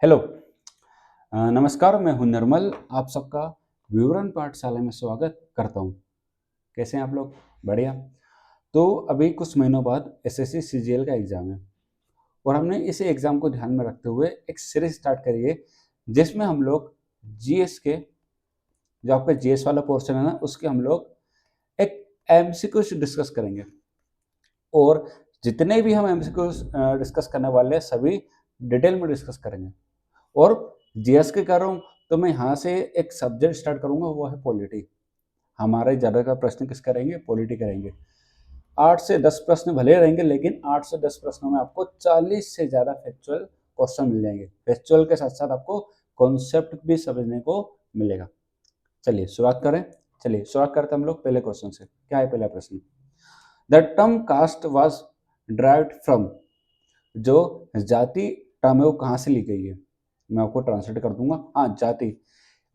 Hello. नमस्कार, मैं हूं निर्मल। आप सबका विवरण पाठशाला में स्वागत करता हूं। कैसे हैं आप लोग? बढ़िया। तो अभी कुछ महीनों बाद एसएससी सीजीएल का एग्ज़ाम है और हमने इसी एग्ज़ाम को ध्यान में रखते हुए एक सीरीज स्टार्ट करी है जिसमें हम लोग जीएस के जो आपका जीएस वाला पोर्शन है ना, उसके हम लोग एक एमसीक्यूज डिस्कस करेंगे और जितने भी हम एमसीक्यूज डिस्कस करने वाले हैं सभी डिटेल में डिस्कस करेंगे। और जीएस के कर रहा हूँ तो मैं यहाँ से एक सब्जेक्ट स्टार्ट करूँगा, वो है पॉलिटी। हमारे ज़्यादातर प्रश्न किस करेंगे? पॉलिटी करेंगे। 8 से 10 प्रश्न भले रहेंगे, लेकिन 8 से 10 प्रश्नों में आपको 40 से ज़्यादा फैक्चुअल क्वेश्चन मिल जाएंगे। फैक्चुअल के साथ साथ आपको कॉन्सेप्ट भी समझने को मिलेगा। चलिए शुरुआत करें। चलिए शुरुआत करते हैं हम लोग पहले क्वेश्चन से। क्या है पहला प्रश्न? The term caste was derived from. जो जाति टर्म है वो कहाँ से ली गई है? मैं आपको ट्रांसलेट कर दूंगा। हाँ, जाति।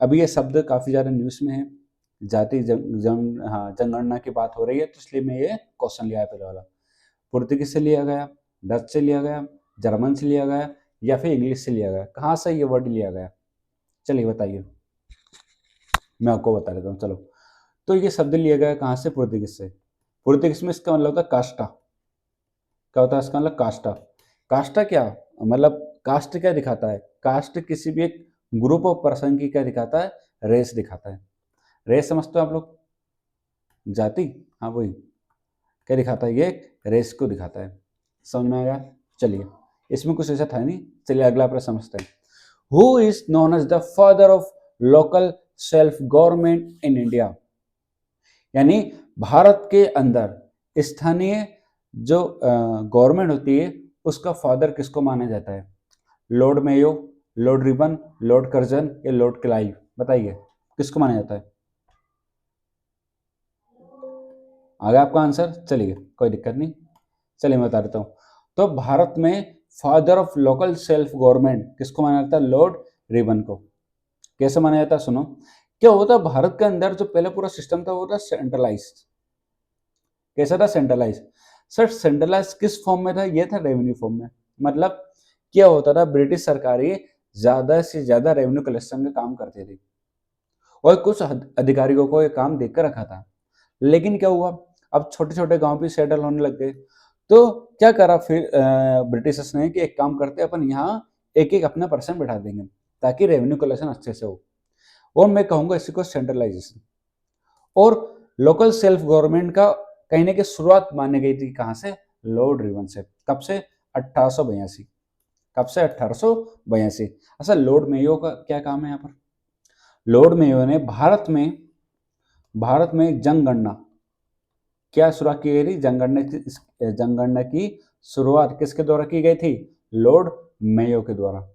अभी ये शब्द काफ़ी ज़्यादा न्यूज़ में है। जाति जनगणना की बात हो रही है, तो इसलिए मैं ये क्वेश्चन लिया है पहले वाला। पुर्तगीज से लिया गया, डच से लिया गया, जर्मन से लिया गया या फिर इंग्लिश से लिया गया? कहाँ से ये वर्ड लिया गया? चलिए बताइए, मैं आपको बता देता हूँ। चलो, तो ये शब्द लिया गया कहाँ से? पुर्तगीज से। पुर्तगीज में इसका मतलब होता है कास्टा। क्या होता है इसका मतलब? कास्टा। कास्टा क्या मतलब? कास्ट क्या दिखाता है? कास्ट किसी भी एक ग्रुप ऑफ पर्सन की क्या दिखाता है? रेस दिखाता है। रेस समझते हो आप लोग? जाति। हाँ वही। क्या दिखाता है? ये एक रेस को दिखाता है। समझ में आ गया? चलिए, इसमें कुछ ऐसा था नहीं। चलिए अगला प्रश्न समझते हैं। Who is known as the father of local self government in India? यानी भारत के अंदर स्थानीय जो गवर्नमेंट होती है उसका फादर किसको माना जाता है? Lord Mayo, Lord ribbon, Lord Curzon या लॉर्ड क्लाइव? बताइए किसको माना जाता है? आ गया आपका आंसर? चलिए कोई दिक्कत नहीं। चलिए मैं बता देता हूँ। तो भारत में father of local self government किसको माना जाता है? लॉर्ड रिबन को। कैसे माना जाता है? सुनो, क्या होता है भारत के अंदर जो पहले पूरा सिस्टम था वो था सेंट्रलाइज्ड। कैसा था? सेंट्रलाइज। सर सेंट्रलाइज किस फॉर्म में था? ये था रेवेन्यू फॉर्म में। मतलब क्या होता था? ब्रिटिश सरकार ही ज्यादा से ज्यादा रेवेन्यू कलेक्शन का काम करती थी और कुछ अधिकारियों को ये काम देकर रखा था। लेकिन क्या हुआ, अब छोटे छोटे गांव भी सेटल होने लग गए। तो क्या करा फिर ब्रिटिशर्स ने कि एक काम करते अपन यहाँ एक एक अपना पर्सन बैठा देंगे ताकि रेवेन्यू कलेक्शन अच्छे से हो। और मैं कहूंगा इसी को सेंट्रलाइजेशन। और लोकल सेल्फ गवर्नमेंट का कहीं ना कहीं शुरुआत मानी गई थी कहाँ से? लॉर्ड रिबन से। कब से? 1882। कब से? 1882। अच्छा, लॉर्ड मेयो का क्या काम है यहाँ पर? लॉर्ड मेयो ने भारत में जनगणना क्या शुरुआत की गई थी? जनगणना की शुरुआत किसके द्वारा की गई थी? लॉर्ड मेयो के द्वारा।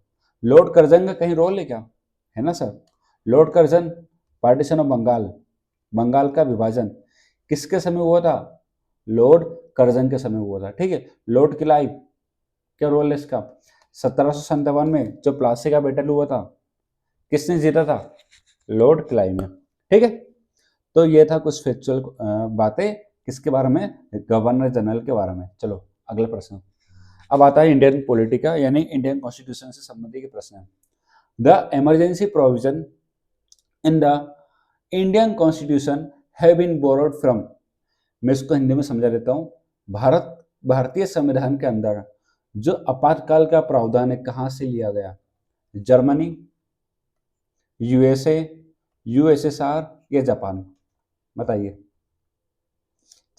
लॉर्ड कर्जन का कहीं रोल है क्या? है ना sir. Lord Curzon, partition of Bengal, Bengal का विभाजन किसके समय हुआ था? लॉर्ड कर्जन के समय हुआ था। ठीक है। लॉर्ड क्लाइव, क्या रोल है इसका? 1757 में जो प्लासी का बैटल हुआ था, किसने जीता था? लॉर्ड क्लाइव ने। ठीक है। तो ये था कुछ फैक्चुअल बातें किसके बारे में? गवर्नर जनरल के बारे में। चलो अगला प्रश्न। अब आता है इंडियन पॉलिटी का, यानी इंडियन कॉन्स्टिट्यूशन से संबंधित प्रश्न। The emergency provision in the Indian constitution have been borrowed from. मैं इसको हिंदी में समझा देता हूँ। भारतीय संविधान के अंदर जो आपातकाल का प्रावधान है कहाँ से लिया गया? जर्मनी, यूएसए, यूएसएसआर या जापान? बताइए।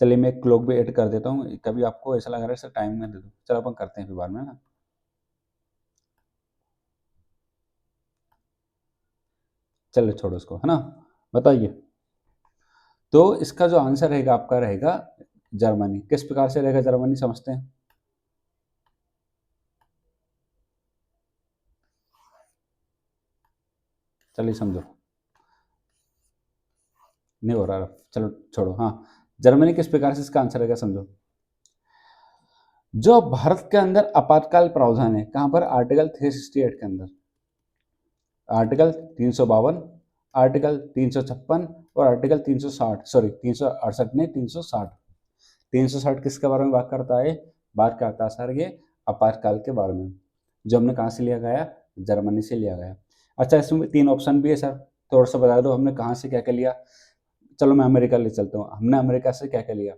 चलिए मैं एक क्लॉक भी ऐड कर देता हूँ, कभी आपको ऐसा लग रहा है सर टाइम में दे दो। चलो अपन करते हैं फिर बाद में ना। चलो छोड़ो इसको, है ना। बताइए। तो इसका जो आंसर रहेगा आपका रहेगा जर्मनी। किस प्रकार से रहेगा जर्मनी, समझते हैं। चलिए समझो। नहीं हो रहा, चलो छोड़ो। हाँ, जर्मनी किस प्रकार से इसका आंसर रहेगा समझो। जो भारत के अंदर आपातकाल प्रावधान है कहां पर? आर्टिकल 368 के अंदर। आर्टिकल 352, आर्टिकल 356 और आर्टिकल 360, सॉरी 368 नहीं 360। 360 किसके बारे में बात करता है? बात करता है सर ये आपातकाल के बारे में, जो हमने कहाँ से लिया गया? जर्मनी से लिया गया। अच्छा, इसमें 3 ऑप्शन भी है सर, थोड़ा सा बता दो हमने कहाँ से क्या क्या लिया। चलो मैं अमेरिका ले चलता हूँ, हमने अमेरिका से क्या क्या लिया।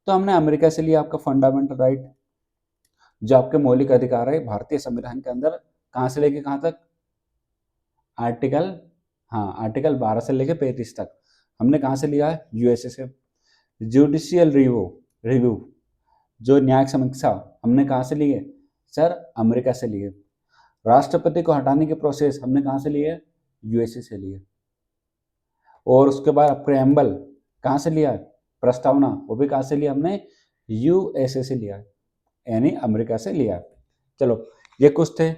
तो हमने अमेरिका से लिया आपका फंडामेंटल राइट, जो आपके मौलिक अधिकार है भारतीय संविधान के अंदर, कहाँ से लेके कहाँ तक, आर्टिकल, हाँ आर्टिकल 12 से लेके 35 तक हमने कहाँ से लिया है, यूएसए से। जुडिशियल रिव्यू रिव्यू जो न्यायिक समीक्षा हमने कहाँ से ली है सर, अमेरिका से लिए। राष्ट्रपति को हटाने की प्रोसेस हमने कहाँ से ली है, यूएसए से लिए। और उसके बाद प्रेम्बल कहाँ से लिया है, प्रस्तावना, वो भी कहाँ से लिया हमने, यूएसए से लिया है, यानी अमेरिका से लिया है। चलो ये कुछ थे।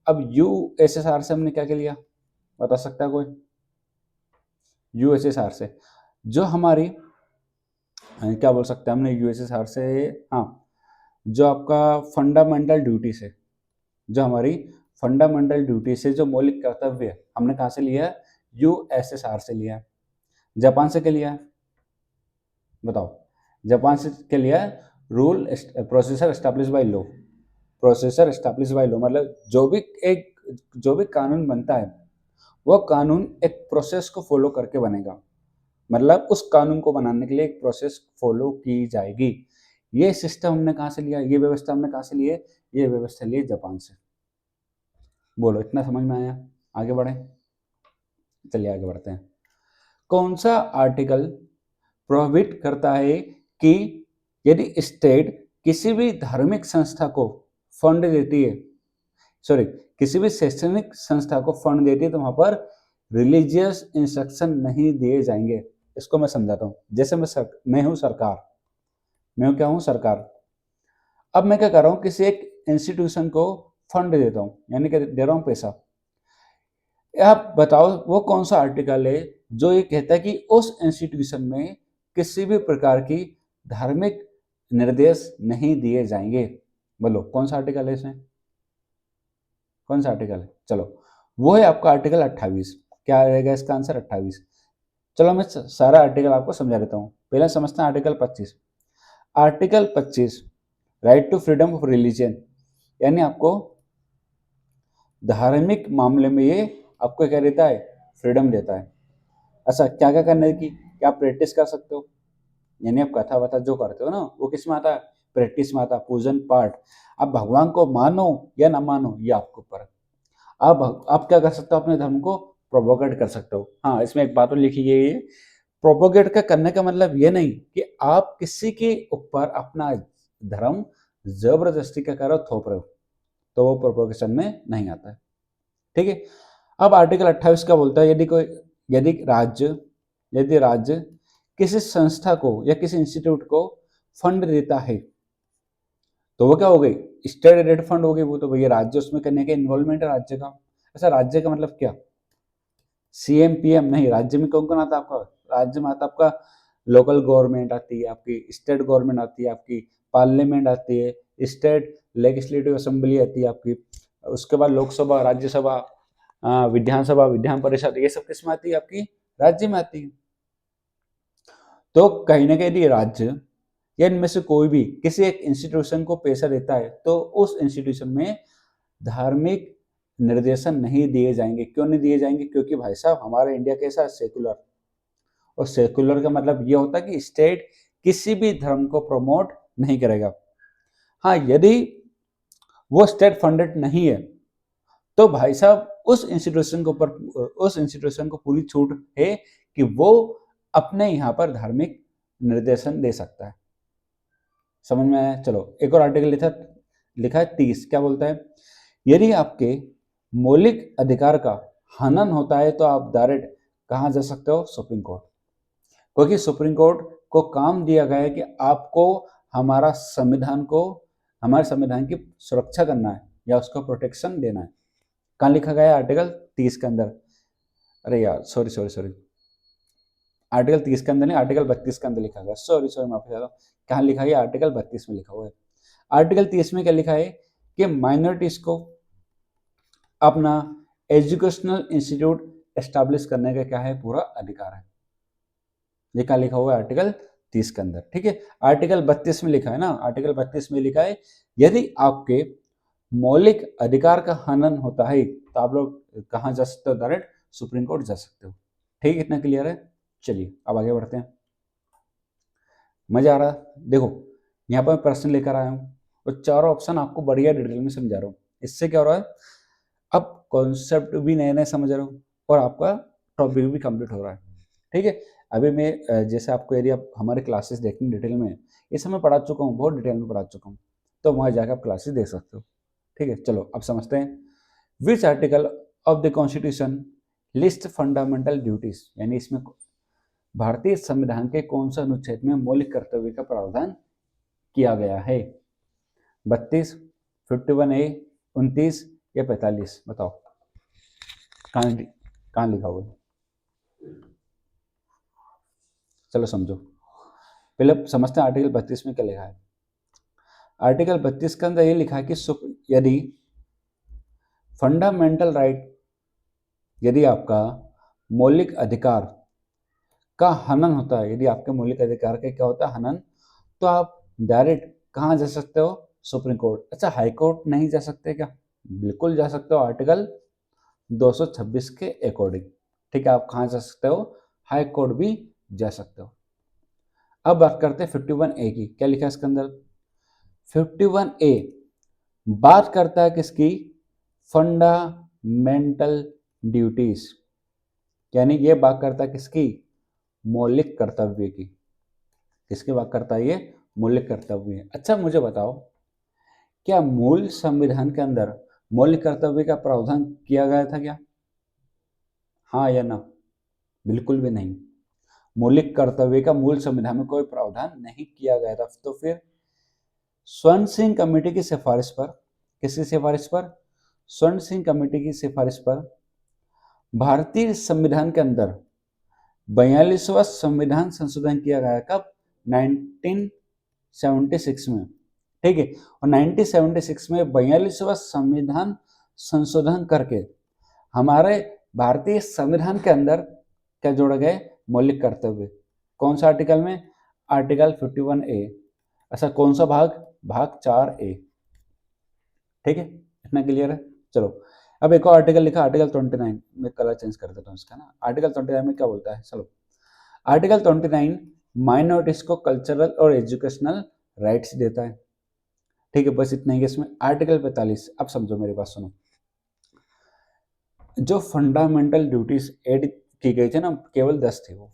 अब यूएसएसआर से हमने क्या क्या लिया, बता सकता है कोई, यूएसएसआर से जो हमारी क्या बोल सकते हैं हमने यूएसएसआर से, हाँ जो आपका फंडामेंटल ड्यूटी से, जो हमारी फंडामेंटल ड्यूटी से जो मौलिक कर्तव्य है हमने कहाँ से लिया है, यूएसएसआर से लिया है। जापान से क्या लिया है बताओ, जापान से क्या लिया है, rule processor establish by law, processor establish by law मतलब जो भी कानून बनता है वो कानून एक प्रोसेस को फॉलो करके बनेगा, मतलब उस कानून को बनाने के लिए एक प्रोसेस फॉलो की जाएगी। ये सिस्टम हमने कहाँ से लिया, ये व्यवस्था हमने कहाँ से ली है, ये व्यवस्था ली है जापान से। बोलो इतना समझ में आया, आगे बढ़े, चलिए आगे बढ़ते हैं। कौन सा आर्टिकल प्रोहिबिट करता है कि यदि स्टेट किसी भी धार्मिक संस्था को फंड देती है, सॉरी किसी भी शैक्षणिक संस्था को फंड देती है तो वहां पर रिलीजियस इंस्ट्रक्शन नहीं दिए जाएंगे। इसको मैं समझाता हूँ। जैसे मैं हूँ सरकार, मैं क्या हूँ सरकार, अब मैं क्या कर रहा हूँ, किसी एक इंस्टीट्यूशन को फंड देता हूँ, यानी कि दे रहा हूँ पैसा। आप बताओ वो कौन सा आर्टिकल है जो ये कहता है कि उस इंस्टीट्यूशन में किसी भी प्रकार की धार्मिक निर्देश नहीं दिए जाएंगे। बोलो कौन सा आर्टिकल है इसमें, कौन सा आर्टिकल है, चलो वो है आपका आर्टिकल 28। क्या रहेगा इसका आंसर, 28। चलो मैं सारा आर्टिकल आपको समझा देता हूँ। पहले समझते हैं article 25। Article 25 right to freedom of religion, यानी आपको धार्मिक मामले में ये आपको क्या देता है, फ्रीडम देता है। अच्छा क्या क्या करने की, क्या आप प्रैक्टिस कर सकते हो, यानी आप कथा वथा जो करते हो ना वो किस में आता है, प्रैक्टिस में आता है, पूजन पाठ। आप भगवान को मानो या ना मानो ये आपके ऊपर है। आप क्या कर सकते हो, अपने धर्म को प्रोपोगेट कर सकते हो। हाँ इसमें एक बात और लिखी गई है, प्रोपोगेट का करने का मतलब ये नहीं कि आप किसी के ऊपर अपना धर्म जबरदस्ती क्या कर रहे हो, थोप रहे हो, तो वो प्रोपोगेशन में नहीं आता है। ठीक है। अब आर्टिकल 28 का बोलता है यदि राज्य किसी संस्था को या किसी इंस्टीट्यूट को फंड देता है तो वो क्या हो गई, स्टेट एडेड फंड हो गई। वो तो भैया राज्य उसमें करने का इन्वॉल्वमेंट है राज्य का। ऐसा राज्य का मतलब क्या, सीएम पीएम नहीं, राज्य में कौन कौन आता है आपका, राज्य में आता है आपका लोकल गवर्नमेंट आती है, आपकी स्टेट गवर्नमेंट आती है, आपकी पार्लियामेंट आती है, स्टेट लेजिस्लेटिव असेंबली आती है आपकी, उसके बाद लोकसभा, राज्यसभा, विधानसभा, विधान परिषद, ये सब किसमें आती है, आपकी राज्य में आती है। तो कहीं ना कहीं राज्य या इनमें से कोई भी किसी एक इंस्टीट्यूशन को पैसा देता है तो उस इंस्टीट्यूशन में धार्मिक निर्देशन नहीं दिए जाएंगे। क्यों नहीं दिए जाएंगे, क्योंकि भाई साहब हमारा इंडिया कैसा है, सेकुलर। और सेकुलर का मतलब ये होता है कि स्टेट किसी भी धर्म को प्रमोट नहीं करेगा। हाँ यदि वो स्टेट फंडेड नहीं है तो भाई साहब उस इंस्टीट्यूशन को पूरी छूट है कि वो अपने यहाँ पर धार्मिक निर्देशन दे सकता है। समझ में आया। चलो एक और आर्टिकल लिखा है 30। क्या बोलता है, यदि आपके मौलिक अधिकार का हनन होता है तो आप डायरेक्ट कहाँ जा सकते हो, सुप्रीम कोर्ट। क्योंकि सुप्रीम कोर्ट को काम दिया गया है कि आपको हमारे संविधान की सुरक्षा करना है या उसको प्रोटेक्शन देना है। कहाँ लिखा गया है, आर्टिकल 30 के अंदर। अरे यार सॉरी, आर्टिकल 30 के अंदर नहीं, आर्टिकल 32 के अंदर लिखा गया। सॉरी माफी चाहता हूँ। कहाँ लिखा है, आर्टिकल 32 में लिखा हुआ है। आर्टिकल 30 में क्या लिखा है कि माइनॉरिटीज को अपना एजुकेशनल इंस्टीट्यूट एस्टैब्लिश करने का क्या है, पूरा अधिकार है। ये क्या लिखा हुआ है आर्टिकल 30 के अंदर। ठीक है। आर्टिकल 32 में लिखा है ना, आर्टिकल 32 में लिखा है यदि आपके मौलिक अधिकार का हनन होता है तो आप लोग कहाँ जा सकते हो, डायरेक्ट सुप्रीम कोर्ट जा सकते हो। ठीक, इतना क्लियर है। चलिए अब आगे बढ़ते हैं। मजा आ रहा है? देखो यहाँ पर मैं प्रश्न लेकर आया हूँ और चारों ऑप्शन आपको बढ़िया डिटेल में समझा रहा हूँ। इससे क्या हो रहा है, अब कॉन्सेप्ट भी नए नए समझ रहे हो और आपका टॉपिक भी कंप्लीट हो रहा है। ठीक है, अभी मैं जैसे आपको यदि आप हमारे क्लासेस देखेंगे डिटेल में, इसे मैं पढ़ा चुका हूँ, बहुत डिटेल में पढ़ा चुका हूँ, तो वहाँ जाकर आप क्लासेस देख सकते हो। ठीक है, चलो अब समझते हैं। Which article of the constitution list fundamental duties, यानी इसमें भारतीय संविधान के कौन सा अनुच्छेद में मौलिक कर्तव्य का प्रावधान किया गया है? 32, 51A, 29 या 45? बताओ कहाँ लिखा हुआ है? चलो समझो, पहले समझते हैं आर्टिकल 32 में क्या लिखा है। आर्टिकल 32 के अंदर ये लिखा है कि यदि फंडामेंटल राइट, यदि आपका मौलिक अधिकार का हनन होता है, यदि आपके मौलिक अधिकार का क्या होता है, हनन, तो आप डायरेक्ट कहाँ जा सकते हो, सुप्रीम कोर्ट। अच्छा, हाई कोर्ट नहीं जा सकते क्या? बिल्कुल जा सकते हो, आर्टिकल 226 के अकॉर्डिंग। ठीक है, आप कहाँ जा सकते हो, हाई कोर्ट भी जा सकते हो। अब बात करते हैं 51A की। क्या लिखा है इसके अंदर? 51A बात करता है किसकी? फंडामेंटल ड्यूटीज, यानी ये बात करता है किसकी? मौलिक कर्तव्य की। किसकी बात करता है ये? मौलिक कर्तव्य। अच्छा मुझे बताओ, क्या मूल संविधान के अंदर मौलिक कर्तव्य का प्रावधान किया गया था क्या? हाँ या ना? बिल्कुल भी नहीं। मौलिक कर्तव्य का मूल संविधान में कोई प्रावधान नहीं किया गया था। तो फिर स्वर्ण सिंह कमेटी की सिफारिश पर, किसकी सिफारिश पर? स्वर्ण सिंह कमेटी की सिफारिश पर भारतीय संविधान के अंदर 42वां संविधान संशोधन किया गया। कब? 1976 में। ठीक है, और 1976 में 42वां संविधान संशोधन करके हमारे भारतीय संविधान के अंदर क्या जोड़ा गया? मौलिक कर्तव्य। कौन सा आर्टिकल में? Article 51A। अच्छा, कौन सा भाग? भाग 4A। ठीक है, इतना क्लियर है। चलो अब एक और आर्टिकल लिखा, आर्टिकल 29 में, कलर चेंज कर देता हूँ इसका ना। आर्टिकल 29 में क्या बोलता है? चलो, आर्टिकल 29 माइनॉरिटीज को कल्चरल और एजुकेशनल राइट्स देता है। ठीक है, बस इतना ही है इसमें। आर्टिकल 45, अब समझो मेरी बात सुनो। जो फंडामेंटल ड्यूटीज एड की गई थी ना, केवल 10 थे वो,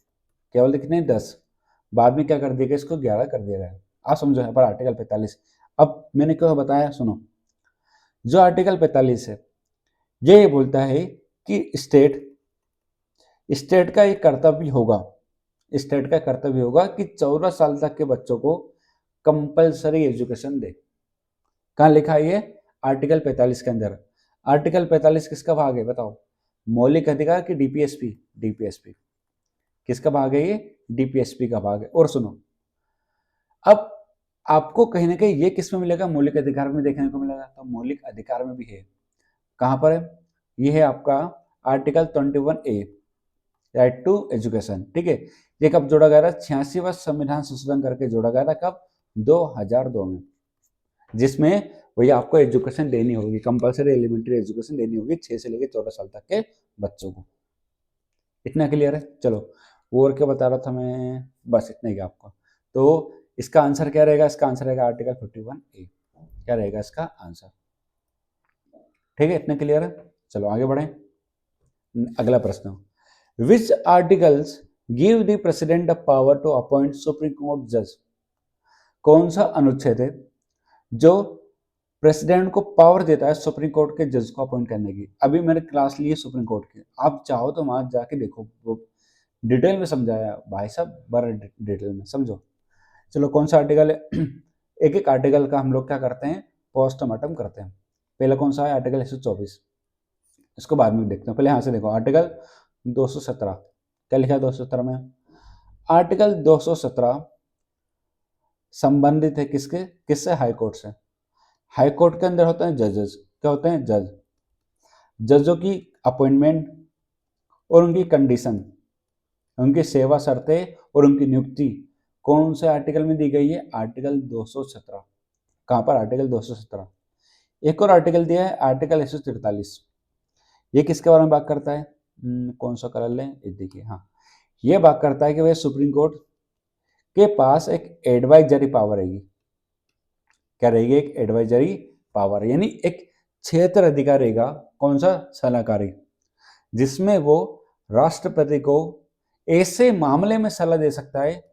केवल कितने? 10। बाद में क्या कर दिया गया? इसको 11 कर दिया गया। आप समझो यहाँ पर आर्टिकल 45। अब मैंने क्यों बताया, सुनो। जो आर्टिकल 45 है, ये बोलता है कि स्टेट का एक कर्तव्य होगा, स्टेट का कर्तव्य होगा कि 14 साल तक के बच्चों को कंपलसरी एजुकेशन दे। कहाँ लिखा है ये? आर्टिकल 45 के अंदर। आर्टिकल 45 किसका भाग है बताओ? मौलिक अधिकार की डीपीएसपी? डीपीएसपी किसका भाग है ये? डीपीएसपी का भाग है। और सुनो, अब आपको कहीं ना कहीं ये किस में मिलेगा? मौलिक अधिकार में देखने को मिलेगा। तो मौलिक अधिकार में भी है, कहाँ पर है? ये है आपका article 21A, right to education. ठीक है, ये कब जोड़ा गया था? 86वां संविधान संशोधन करके जोड़ा गया था। कब? 2002 में, जिसमें वही आपको एजुकेशन देनी होगी, कंपलसरी एलिमेंट्री एजुकेशन देनी होगी 6 से लेकर 14 साल तक के बच्चों को। इतना क्लियर है? चलो, और क्या बता रहा था मैं, बस इतना ही आपको। तो इसका आंसर क्या रहेगा? इसका आंसर रहेगा आर्टिकल 51A। क्या रहेगा इसका आंसर? ठीक है, इतना क्लियर है। चलो आगे बढ़े। अगला प्रश्न, which articles give the president the power to appoint supreme court जज? कौन सा अनुच्छेद है जो प्रेसिडेंट को पावर देता है सुप्रीम कोर्ट के जज को अपॉइंट करने की? अभी मैंने क्लास ली है सुप्रीम कोर्ट की, आप चाहो तो वहां जाके देखो, वो डिटेल में समझाया भाई साहब, बड़ा डिटेल में समझो। चलो, कौन सा आर्टिकल है? एक एक आर्टिकल का हम लोग क्या करते हैं? पोस्टमार्टम करते हैं। पहला कौन सा है? आर्टिकल 124। इसको बाद में देखते हैं, पहले यहाँ से देखो। आर्टिकल 217, क्या लिखा है 217 में? आर्टिकल 217 संबंधित है किसके? किससे? हाई कोर्ट से। हाई कोर्ट के अंदर होते हैं जजेस। क्या होते हैं? जज। जजों की अपॉइंटमेंट और उनकी कंडीशन, उनकी सेवा शर्तें और उनकी नियुक्ति कौन से आर्टिकल में दी गई है? आर्टिकल 217। कहाँ पर? आर्टिकल 217। एक और आर्टिकल दिया है, आर्टिकल 143। ये किसके बारे में बात करता है? कौन सा कलर लें? ये देखिए, हाँ, ये बात करता है कि भाई सुप्रीम कोर्ट के पास एक एडवाइजरी पावर रहेगी। क्या रहेगी? एक एडवाइजरी पावर, यानी एक क्षेत्र अधिकार रहेगा। कौन सा? सलाहकारी, जिसमें वो राष्ट्रपति को ऐसे मामले में सलाह दे सकता है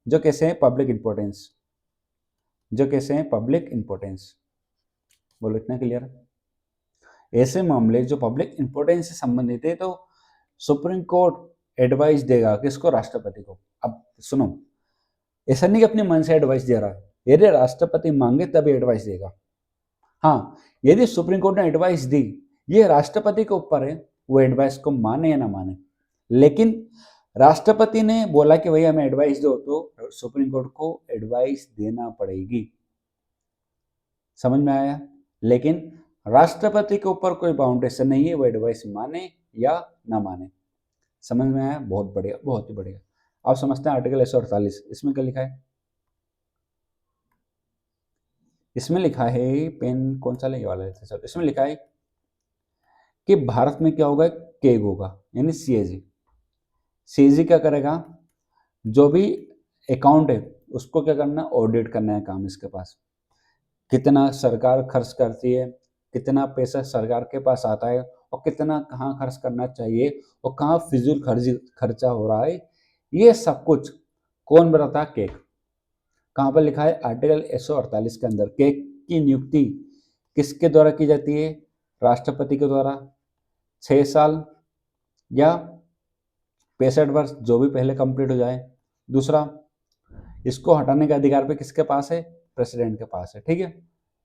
जो कैसे हैं पब्लिक इंपॉर्टेंस, जो कैसे हैं पब्लिक इंपॉर्टेंस। बोलो, इतना क्लियर? ऐसे मामले जो पब्लिक इंपॉर्टेंस से संबंधित है तो सुप्रीम कोर्ट एडवाइस देगा किसको? राष्ट्रपति को। अब सुनो, ऐसा नहीं कि अपने मन से एडवाइस दे रहा है, यदि राष्ट्रपति मांगे तभी एडवाइस देगा। हाँ, यदि सुप्रीम कोर्ट ने एडवाइस दी, ये राष्ट्रपति के ऊपर है वो एडवाइस को माने या ना माने। लेकिन राष्ट्रपति ने बोला कि भैया हमें एडवाइस दो, तो सुप्रीम कोर्ट को एडवाइस देना पड़ेगी। समझ में आया? लेकिन राष्ट्रपति के ऊपर कोई बाउंडेशन नहीं है, वो एडवाइस माने या ना माने। समझ में आया? बहुत बढ़िया, बहुत ही बढ़िया। आप समझते हैं आर्टिकल 148, इसमें क्या लिखा है? इसमें लिखा है, पेन कौन सा लेने वाला है सर? इसमें लिखा है कि भारत में क्या होगा? केग होगा, यानी सीएजी। सीएजी क्या करेगा? जो भी अकाउंट है उसको क्या करना? ऑडिट करना है काम इसके पास। कितना सरकार खर्च करती है, कितना पैसा सरकार के पास आता है और कितना कहाँ खर्च करना चाहिए और कहाँ फिजूल खर्चा हो रहा है, ये सब कुछ कौन बताता है? केक। कहाँ पर लिखा है? आर्टिकल 148 के अंदर। केक की नियुक्ति किसके द्वारा की जाती है? राष्ट्रपति के द्वारा। 6 साल या 65 वर्ष, जो भी पहले कंप्लीट हो जाए। दूसरा, इसको हटाने का अधिकार पे किसके पास है? प्रेसिडेंट के पास है। ठीक है,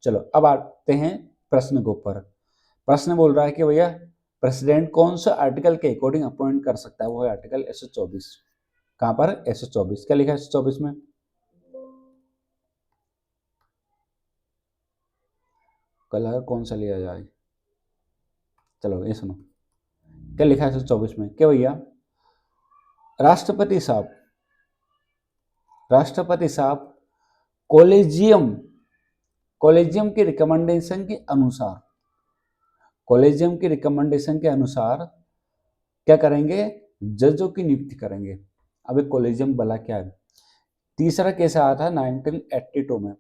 चलो अब आते हैं प्रश्न के ऊपर। प्रश्न बोल रहा है कि भैया प्रेसिडेंट कौन सा आर्टिकल के अकॉर्डिंग अपॉइंट कर सकता है? वो है आर्टिकल 124। कहां पर? 124। क्या लिखा है 124 में? कलर कौन सा लिया जाए? चलो ये सुनो, क्या लिखा है 124 में? क्या भैया, राष्ट्रपति साहब, राष्ट्रपति साहब कॉलेजियम, कॉलेजियम की रिकमेंडेशन के अनुसार, कॉलेजियम की रिकमेंडेशन के अनुसार क्या करेंगे? जजों की नियुक्ति करेंगे। अब एक कॉलेजियम भला क्या है? तीसरा केस आया था 1982 में,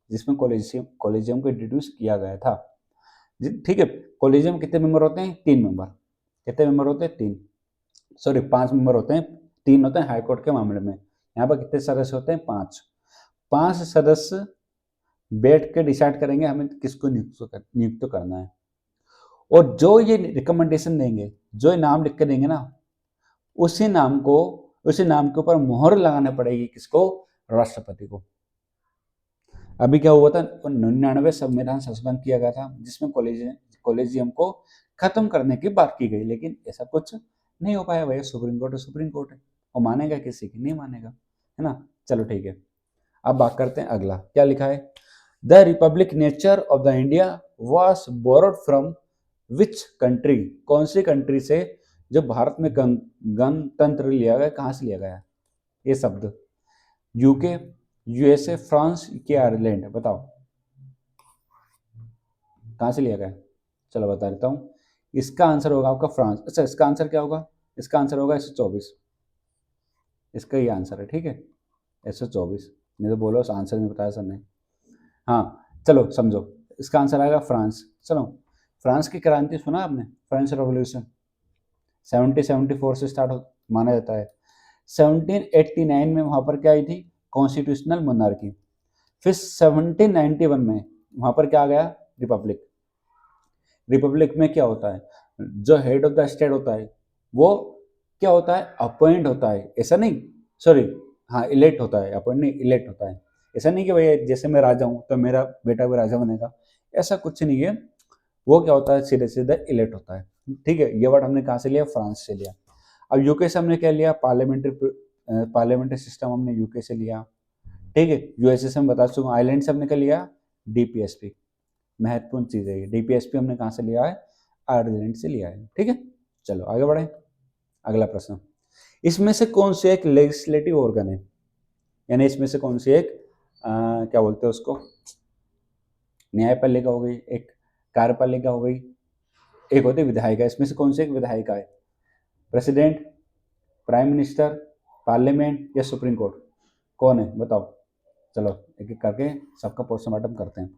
जिसमें कॉलेजियम को इंट्रोड्यूस किया गया था। ठीक है, कॉलेजियम कितने मेंबर होते हैं? 3 मेंबर। कितने मेंबर होते हैं? 3, सॉरी 5 मेंबर होते हैं, 3 होते हैं हाईकोर्ट के मामले में। यहाँ पर कितने सदस्य होते हैं? 5। 5 सदस्य बैठ के डिसाइड करेंगे हमें किसको नियुक्त करना है। और जो ये रिकमेंडेशन देंगे, जो ये नाम लिख के देंगे ना, उसी नाम को, उसी नाम के ऊपर मोहर लगाना पड़ेगी किसको? राष्ट्रपति को। अभी क्या हुआ था? 99 संविधान संशोधन किया गया था, जिसमें कॉलेजियम को खत्म करने की बात की गई, लेकिन ऐसा कुछ नहीं हो पाया। भैया सुप्रीम कोर्ट है, सुप्रीम कोर्ट है, वो मानेगा किसी की? नहीं मानेगा, है ना। चलो ठीक है, अब बात करते हैं अगला। क्या लिखा है? The Republic nature of the India was borrowed from which country? कौन सी कंट्री से जो भारत में गणतंत्र लिया गया, कहाँ से लिया गया ये शब्द? यूके, यूएसए, फ्रांस के आयरलैंड? बताओ कहाँ से लिया गया? चलो बता देता हूँ, इसका आंसर होगा आपका फ्रांस। अच्छा, इसका आंसर क्या होगा? इसका आंसर होगा 124। इसका ही आंसर है, ठीक है, 124। नहीं तो बोलो आंसर नहीं बताया सर ने। हाँ चलो समझो, इसका आंसर आएगा फ्रांस। चलो, फ्रांस की क्रांति सुना आपने? फ्रेंच रेवोल्यूशन 1774 से स्टार्ट माना जाता है। 1789 में वहां पर क्या आई थी? Constitutional monarchy. फिर 1791 में वहां पर क्या आ गया? रिपब्लिक। रिपब्लिक में क्या होता है? जो हेड ऑफ द स्टेट होता है वो क्या होता है? अपॉइंट होता है, ऐसा नहीं, सॉरी, हाँ इलेक्ट होता है, अपॉइंट नहीं, इलेक्ट होता है। ऐसा नहीं कि भैया जैसे मैं राजा हूँ तो मेरा बेटा भी राजा बनेगा, ऐसा कुछ नहीं है। वो क्या होता है? सीधे सीधे इलेक्ट होता है। ठीक है, ये वर्ड हमने कहाँ से लिया? फ्रांस से लिया। अब यूके से हमने क्या लिया? पार्लियामेंट्री सिस्टम हमने यूके से लिया। ठीक है, यूएसए से हम बता चुका। आइलैंड से हमने क्या लिया? डीपीएसपी। महत्वपूर्ण चीज है ये, डीपीएसपी हमने कहाँ से लिया है? आयरलैंड से लिया है। ठीक है, चलो आगे बढ़े। अगला प्रश्न, इसमें से कौन सी एक लेजिस्लेटिव ऑर्गन है? यानी इसमें से कौन सी एक क्या बोलते हैं उसको, न्यायपालिका हो गई, एक कार्यपालिका हो गई, एक होती है विधायिका, इसमें से कौन सी एक विधायिका है? प्रेसिडेंट, प्राइम मिनिस्टर, पार्लियामेंट या सुप्रीम कोर्ट? कौन है बताओ? चलो एक एक करके सबका पोस्टमार्टम करते हैं।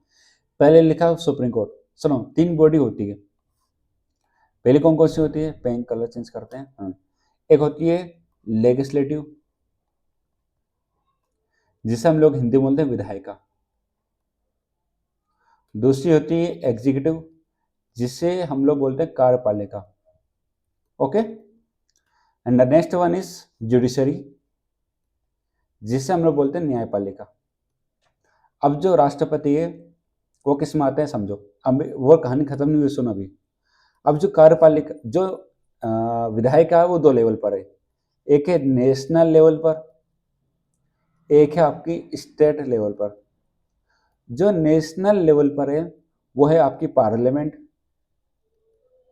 पहले लिखा सुप्रीम कोर्ट। सुनो, 3 बॉडी होती है। पहले कौन कौन सी होती है? पेन कलर चेंज करते हैं। हाँ, एक होती है लेजिस्लेटिव, जिसे हम लोग हिंदी में बोलते हैं विधायिका। दूसरी होती है एग्जीक्यूटिव, जिसे हम लोग बोलते हैं कार्यपालिका। Okay, and the next one is judiciary, जिसे हम लोग बोलते हैं न्यायपालिका। अब जो राष्ट्रपति है वो किस में आते हैं समझो। अब वो कहानी खत्म नहीं हुई, सुनो अभी। अब जो कार्यपालिका, जो विधायिका है वो 2 लेवल पर है। एक है नेशनल लेवल पर, एक है आपकी स्टेट लेवल पर। जो नेशनल लेवल पर है वो है आपकी पार्लियामेंट,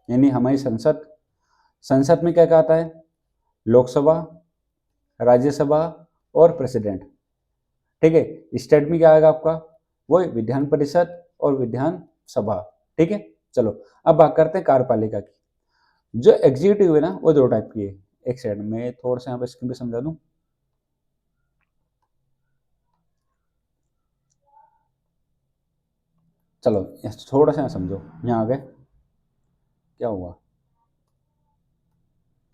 यानी हमारी संसद। संसद में क्या क्या आता है? लोकसभा, राज्यसभा और प्रेसिडेंट। ठीक है। स्टेट में क्या आएगा आपका? वो विधान परिषद और विधान सभा। ठीक है। चलो अब बात करते हैं कार्यपालिका की। जो एग्जीक्यूटिव है ना वो 2 टाइप की है। एक सेकंड में थोड़ा सा यहाँ पे स्क्रीन पे समझा दूं। चलो थोड़ा सा समझो, यहाँ आ गए, क्या हुआ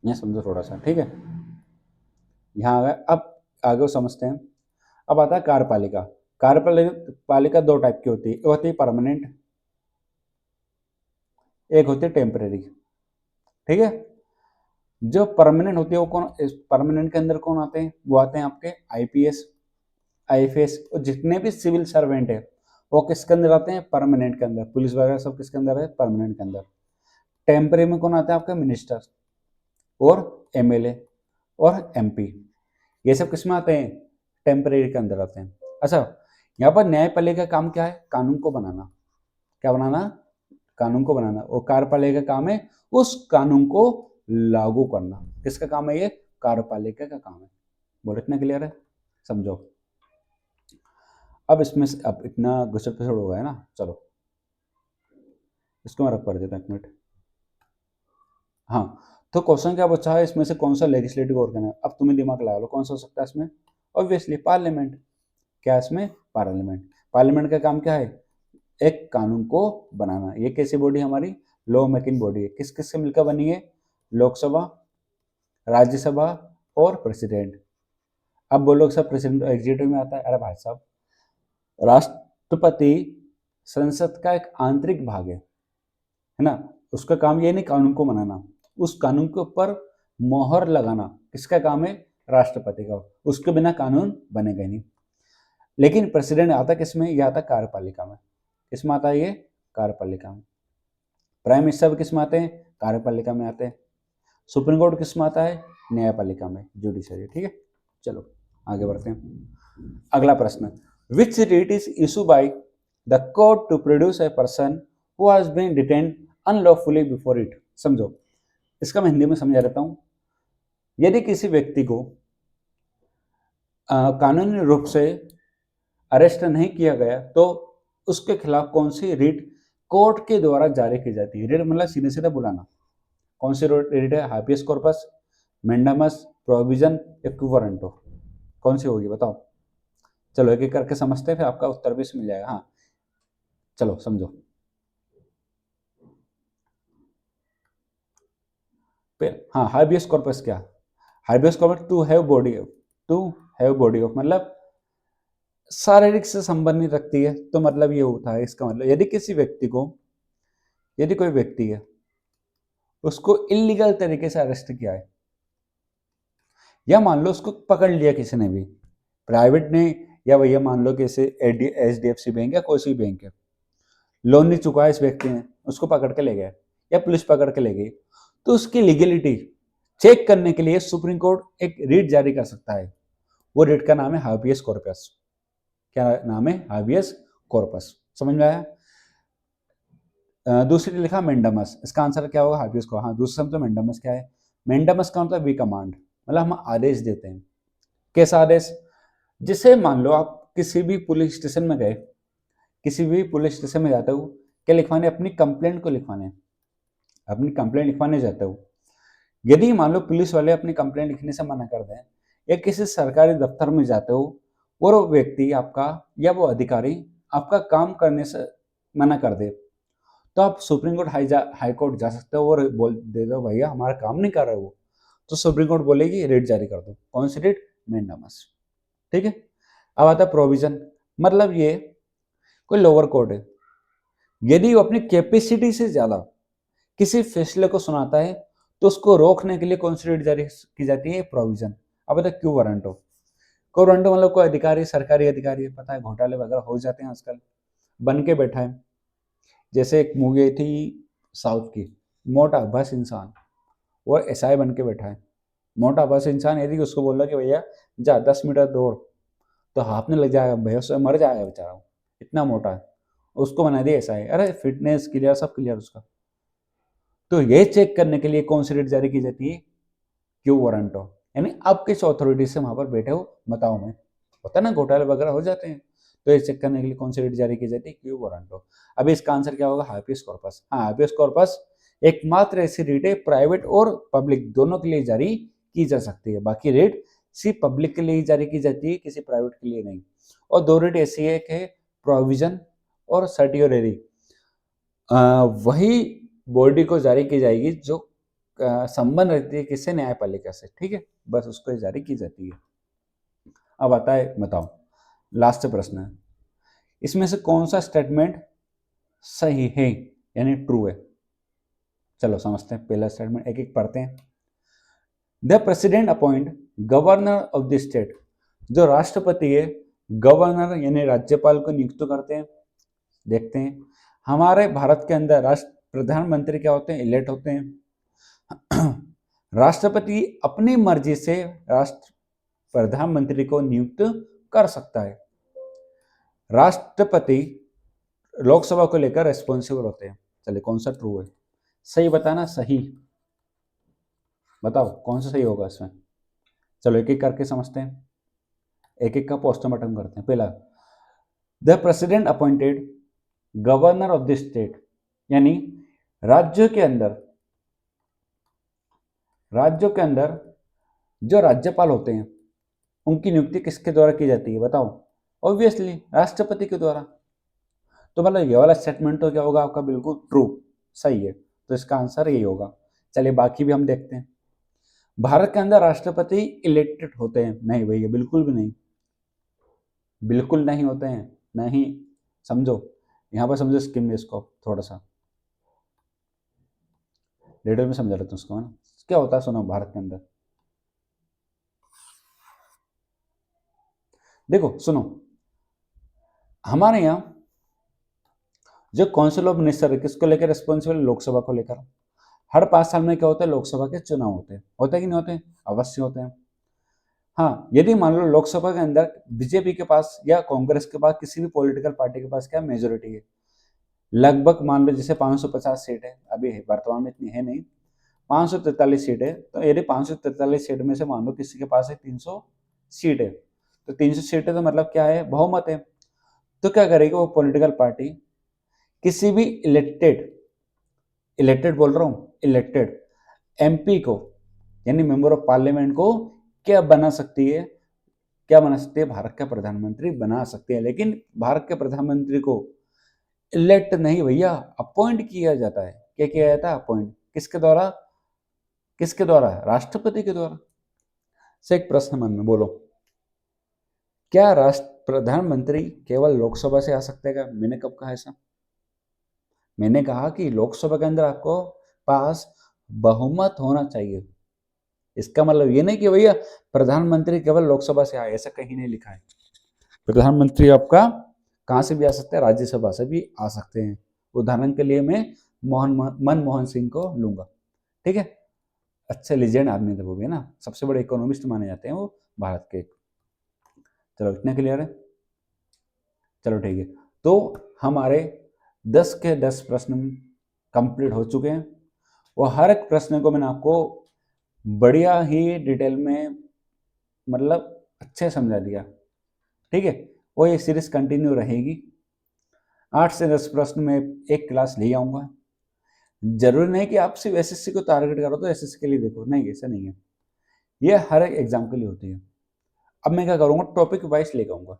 यहाँ समझो थोड़ा सा। ठीक है, यहाँ आ गए। अब आगे समझते हैं। अब आता है कार्यपालिका। कार्यपालिका 2 टाइप की होती है। एक होती है परमानेंट, एक होती है टेम्परेरी। ठीक है। जो परमानेंट होती है वो कौन? परमानेंट के अंदर कौन आते हैं? वो आते हैं आपके आईपीएस, आईएफएस और जितने भी सिविल सर्वेंट है वो किसके अंदर आते हैं? परमानेंट के अंदर। पुलिस वगैरह सब किसके अंदर है? परमानेंट के अंदर। टेम्परेरी में कौन आता है? आपका मिनिस्टर और एमएलए और एमपी, ये सब किस में आते हैं? टेम्परेरी के अंदर आते हैं। अच्छा, यहाँ पर न्यायपालिका का काम क्या है? कानून को बनाना। क्या बनाना? कानून को बनाना। और कार्यपालिका का काम है उस कानून को लागू करना। किसका काम है ये? कार्यपालिका का काम है। बोल इतना क्लियर है? समझो। अब इसमें से अब इतना घुसड़ पिसड़ हो गया है ना, चलो इसको मैं रख कर देता हूँ 1 मिनट। हाँ, तो क्वेश्चन क्या पूछा है? इसमें से कौन सा लेजिस्लेटिव ऑर्गन है? अब तुम्हें दिमाग लगा लो कौन सा हो सकता है इसमें। Obviously parliament. क्या इसमें? पार्लियामेंट। पार्लियामेंट का काम क्या है? एक कानून को बनाना। ये कैसी बॉडी हमारी? लॉ मेकिंग बॉडी है। किस किस से मिलकर बनी है? लोकसभा, राज्यसभा और प्रेसिडेंट। अब बोलो सब प्रेसिडेंट एग्जीक्यूटिव में आता है? अरे भाई साहब, राष्ट्रपति संसद का एक आंतरिक भाग है ना। उसका काम ये नहीं कानून को बनाना, उस कानून के ऊपर मोहर लगाना किसका काम है? राष्ट्रपति का। उसके बिना कानून बनेगा ही नहीं। लेकिन प्रेसिडेंट आता किस में? ये आता कार्यपालिका में। किस में आता है ये? कार्यपालिका में। प्राइम मिनिस्टर किस में आते हैं? कार्यपालिका में आते हैं। सुप्रीम कोर्ट किस में आता है? न्यायपालिका में, जुडिशरी। ठीक है, चलो आगे बढ़ते हैं। अगला प्रश्न, which writ is issue by the court to produce a person who has been detained unlawfully before it? समझो, इसका मैं हिंदी में समझा देता हूं। यदि किसी व्यक्ति को कानूनी रूप से अरेस्ट नहीं किया गया तो उसके खिलाफ कौन सी रिट कोर्ट के द्वारा जारी की जाती है? रिट मतलब सीधे सीधे बुलाना। कौन सी रिट है? हाबियस कॉर्पस, मेंडामस, प्रोविजन, इक्विवालेंटो। कौन सी होगी बताओ? चलो एक एक करके समझते हैं, फिर आपका उत्तर भी मिल जाएगा। हाँ चलो समझो। फिर हाँ, हाबियस कॉर्पस क्या? Habeas corpus to have body of, to have body of मतलब शारीरिक से संबंधित रखती है। तो मतलब ये होता है, इसका मतलब यदि किसी व्यक्ति को, यदि कोई व्यक्ति है उसको इलीगल तरीके से अरेस्ट किया है, या मान लो उसको पकड़ लिया किसी ने भी, प्राइवेट ने, या भैया मान लो कि HDFC बैंक या कोई सी बैंक है, लोन नहीं चुका है इस व्यक्ति ने, उसको पकड़ के ले गया या पुलिस पकड़ के ले गई, तो उसकी लीगलिटी चेक करने के लिए सुप्रीम कोर्ट एक रिट जारी कर सकता है। वो रिट का नाम है हाबियस कॉर्पस। क्या नाम है? हाबियस कॉर्पस। समझ में आया? दूसरी लिखा मेंडामस। इसका आंसर क्या होगा? हाबियस को। हाँ, दूसरा मतलब मेंडामस क्या है? मेंडामस का मतलब वी कमांड, मतलब हम आदेश देते हैं। कैसा आदेश? जिसे मान लो आप किसी भी पुलिस स्टेशन में गए, किसी भी पुलिस स्टेशन में जाते हो, क्या लिखवाने? अपनी कंप्लेंट को लिखवाने। अपनी कंप्लेंट लिखवाने जाते हो, यदि मान लो पुलिस वाले अपनी कंप्लेंट लिखने से मना कर दें या किसी सरकारी दफ्तर में जाते हो और वो व्यक्ति आपका या वो अधिकारी आपका काम करने से मना कर दे, तो आप सुप्रीम कोर्ट हाई कोर्ट जा सकते हो और बोल दे दो भैया हमारा काम नहीं कर रहा वो, तो सुप्रीम कोर्ट बोलेगी रिट जारी कर दो। कौन सी रिट? मैंडामस। ठीक है। अब आता है प्रोविजन, मतलब ये कोई लोअर कोर्ट है, यदि वो अपनी कैपेसिटी से ज्यादा किसी फैसले को सुनाता है तो उसको रोकने के लिए कौन सी रिट जारी की जाती है? प्रोविजन। अब बताए क्यों वारंट हो? क्यों वारंट मतलब कोई अधिकारी, सरकारी अधिकारी, पता है घोटाले वगैरह हो जाते हैं आजकल, बन के बैठा है। जैसे एक मूवी आई थी साउथ की, मोटा बस इंसान, वो एसआई बन के बैठा है। मोटा बस इंसान, यदि उसको बोल रहा कि भैया जा 10 मीटर दौड़, तो हाफने लग जाएगा, भैया उससे मर जाएगा बेचारा, इतना मोटा है। उसको बना दिया एसआई। अरे फिटनेस क्लियर, सब क्लियर उसका। तो ये चेक करने के लिए कौन सी रिट जारी की जाती है? क्यों वारंट हो, यानी आप किस अथॉरिटी से वहां पर बैठे हो बताओ। मैं होता है ना घोटाले वगैरह हो जाते हैं, तो ये चेक करने के लिए कौन सी रिट जारी की जाती है? क्यों वारंट हो। अभी इसका आंसर क्या होगा? हाइपियस कॉर्पस। हाँ, हाइपियस कॉर्पस एकमात्र ऐसी रिट है प्राइवेट और पब्लिक दोनों के लिए जारी की जा सकती है। बाकी रिट सिर्फ पब्लिक के लिए ही जारी की जाती है, किसी प्राइवेट के लिए नहीं। और दो रिट ऐसी है, एक है प्रोविजन और सर्टियोरेरी। वही बॉडी को जारी की जाएगी जो संबंध रहती है किससे? न्यायपालिका से। ठीक है, बस उसको जारी की जाती है। अब आता है, बताओ लास्ट प्रश्न है, इसमें से कौन सा स्टेटमेंट सही है यानी ट्रू है? चलो समझते हैं, पहला स्टेटमेंट एक एक पढ़ते हैं। The president appoint governor of the state, जो राष्ट्रपति है गवर्नर यानी राज्यपाल को नियुक्त करते हैं। देखते हैं हमारे भारत के अंदर राष्ट्र प्रधानमंत्री क्या होते हैं? इलेक्ट होते हैं। राष्ट्रपति अपनी मर्जी से राष्ट्र प्रधानमंत्री को नियुक्त कर सकता है। राष्ट्रपति लोकसभा को लेकर रेस्पॉन्सिबल होते हैं। चलिए कौन सा ट्रू है? सही बताना, सही बताओ कौन सा सही होगा इसमें। चलो एक एक करके समझते हैं, एक एक का पोस्टमार्टम करते हैं। पहला, the president appointed governor of the state, यानी राज्यों के अंदर जो राज्यपाल होते हैं उनकी नियुक्ति किसके द्वारा की जाती है? बताओ। ऑब्वियसली राष्ट्रपति के द्वारा। तो मतलब ये वाला स्टेटमेंट तो क्या होगा आपका? बिल्कुल ट्रू, सही है। तो इसका आंसर यही होगा। चलिए बाकी भी हम देखते हैं। भारत के अंदर राष्ट्रपति इलेक्टेड होते हैं? नहीं भैया, बिल्कुल भी नहीं, बिल्कुल नहीं होते हैं, नहीं। समझो, यहाँ पर समझो स्कीम में इसको थोड़ा सा डिटेल में समझा लेते हैं उसको, है ना। क्या होता है सुनो, भारत के अंदर देखो सुनो, हमारे यहाँ जो काउंसिल ऑफ मिनिस्टर है किसको लेकर रिस्पॉन्सिबल? लोकसभा को लेकर। हर 5 साल में क्या होता है? लोकसभा के चुनाव होते हैं कि नहीं होते हैं? अवश्य होते हैं। हाँ, यदि मान लो लोकसभा के अंदर बीजेपी के पास या कांग्रेस के पास, किसी भी पॉलिटिकल पार्टी के पास क्या मेजोरिटी है, लगभग मान लो जैसे 550 सीट है, अभी है वर्तमान में इतनी है नहीं, 543 सीट है। तो यदि 543 सीट में से मान लो किसी के पास है 300 सीट है, तो 300 सीट है तो मतलब क्या है? बहुमत है। तो क्या करेगी वो पॉलिटिकल पार्टी? किसी भी इलेक्टेड, इलेक्टेड बोल रहा हूँ, इलेक्टेड एमपी को यानी मेंबर ऑफ पार्लियामेंट को क्या बना सकती है? क्या बना सकती है? भारत का प्रधानमंत्री बना सकती है। लेकिन भारत के प्रधानमंत्री को इलेक्ट नहीं भैया, अपॉइंट किया जाता है। क्या किया जाता है? अपॉइंट। किसके द्वारा? किसके द्वारा? राष्ट्रपति के द्वारा। से एक प्रश्न मन में बोलो, क्या राष्ट्र प्रधानमंत्री केवल लोकसभा से आ सकते हैं? मैंने कब कहा ऐसा? मैंने कहा कि लोकसभा के अंदर आपको पास बहुमत होना चाहिए। इसका मतलब ये नहीं कि भैया प्रधानमंत्री केवल लोकसभा से आए, ऐसा कहीं नहीं लिखा है। प्रधानमंत्री आपका कहाँ से भी आ सकते हैं? राज्यसभा से भी आ सकते हैं। उदाहरण के लिए मैं मनमोहन सिंह को लूंगा। ठीक है, अच्छे लीजेंड आदमी थे वो भी, है ना, सबसे बड़े इकोनॉमिस्ट माने जाते हैं वो भारत के। चलो इतना क्लियर है। चलो ठीक है, तो हमारे 10 के 10 प्रश्न कंप्लीट हो चुके हैं और हर एक प्रश्न को मैंने आपको बढ़िया ही डिटेल में, मतलब अच्छे समझा दिया। ठीक है, वो ये सीरीज कंटिन्यू रहेगी। 8 से 10 प्रश्न में एक क्लास ले आऊँगा। जरूरी नहीं कि आप सिर्फ एसएससी को टारगेट करो तो एसएससी के लिए देखो, नहीं ऐसा नहीं है, ये हर एक एग्जाम के लिए होती है। अब मैं क्या करूँगा, टॉपिक वाइज लेकर आऊँगा,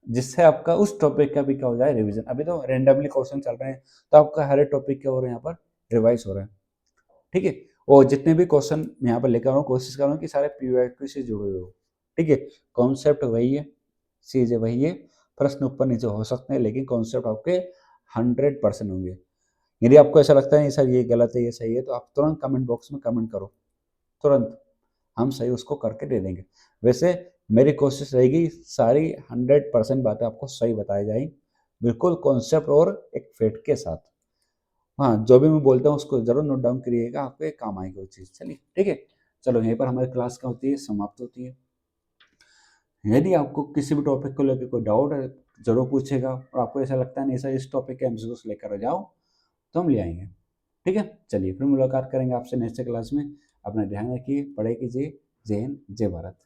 जिससे आपका उस टॉपिक का भी क्या हो जाए, रिवीजन। अभी तो रेंडमली क्वेश्चन चल रहे हैं, तो आपका हर एक टॉपिक क्या हो रहा है, यहाँ पर रिवाइज हो रहा है, ठीक है। और जितने भी क्वेश्चन मैं यहाँ पर लेकर आ रहा हूँ, कोशिश कर रहा हूँ कि सारे पीवाईक्यू से जुड़े हुए हो, ठीक है। कॉन्सेप्ट वही है, चीज़ें वही है, प्रश्न ऊपर नीचे हो सकते हैं, लेकिन कॉन्सेप्ट आपके 100% होंगे। यदि आपको ऐसा लगता है सर ये गलत है ये सही है, तो आप तुरंत कमेंट बॉक्स में कमेंट करो, तुरंत हम सही उसको करके दे देंगे। वैसे मेरी कोशिश रहेगी सारी 100% बातें आपको सही बताई जाए, बिल्कुल कॉन्सेप्ट और एक फैक्ट के साथ। हाँ, जो भी मैं बोलता हूँ उसको जरूर नोट डाउन करिएगा, आपको एक काम आएगी वो चीज़। चलिए ठीक है, चलो यहीं पर हमारी क्लास क्या होती है, समाप्त होती है। यदि आपको किसी भी टॉपिक को लेकर कोई डाउट है, जरूर पूछेगा, और आपको ऐसा लगता है नहीं सर इस टॉपिक के एमसीक्यूज लेकर आ जाओ, तो हम ले आएंगे, ठीक है। चलिए फिर मुलाकात करेंगे आपसे नेक्स्ट क्लास में। अपना ध्यान रखिए, पढ़ाई कीजिए। जय हिंद, जय भारत।